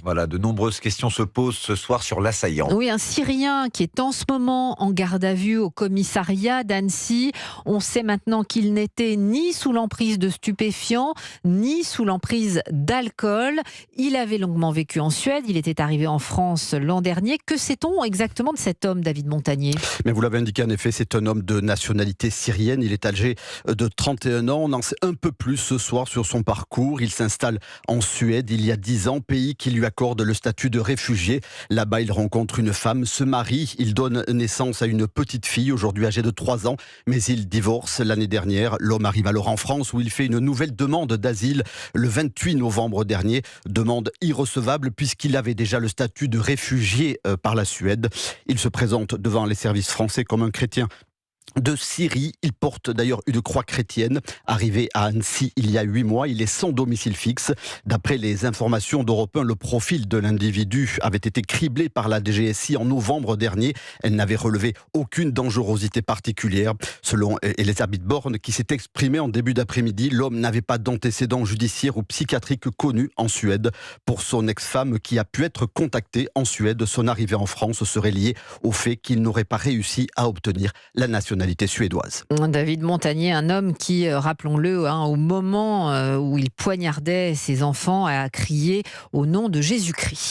Voilà, de nombreuses questions se posent ce soir sur l'assaillant. Oui, un Syrien qui est en ce moment en garde à vue au commissariat d'Annecy. On sait maintenant qu'il n'était ni sous l'emprise de stupéfiants, ni sous l'emprise d'alcool. Il avait longuement vécu en Suède, il était arrivé en France l'an dernier. Que sait-on exactement de cet homme, David Montagnier ? Mais vous l'avez indiqué, en effet, c'est un homme de nationalité syrienne. Il est âgé de 31 ans. On en sait un peu plus ce soir sur son parcours. Il s'installe en Suède il y a 10 ans, pays qui lui accorde le statut de réfugié. Là-bas, il rencontre une femme, se marie. Il donne naissance à une petite fille, aujourd'hui âgée de 3 ans. Mais il divorce l'année dernière. L'homme arrive alors en France où il fait une nouvelle demande d'asile le 28 novembre dernier. Demande irrecevable puisqu'il avait déjà le statut de réfugié par la Suède. Il se présente devant les services français comme un chrétien de Syrie. Il porte d'ailleurs une croix chrétienne. Arrivé à Annecy il y a 8 mois, il est sans domicile fixe. D'après les informations d'Europe 1, le profil de l'individu avait été criblé par la DGSI en novembre dernier. Elle n'avait relevé aucune dangerosité particulière. Selon Elisabeth Borne, qui s'est exprimée en début d'après-midi, l'homme n'avait pas d'antécédents judiciaires ou psychiatriques connus en Suède. Pour son ex-femme qui a pu être contactée en Suède, son arrivée en France serait liée au fait qu'il n'aurait pas réussi à obtenir la nationalité suédoise. David Montagnier, un homme qui, rappelons-le, au moment où il poignardait ses enfants, a crié au nom de Jésus-Christ.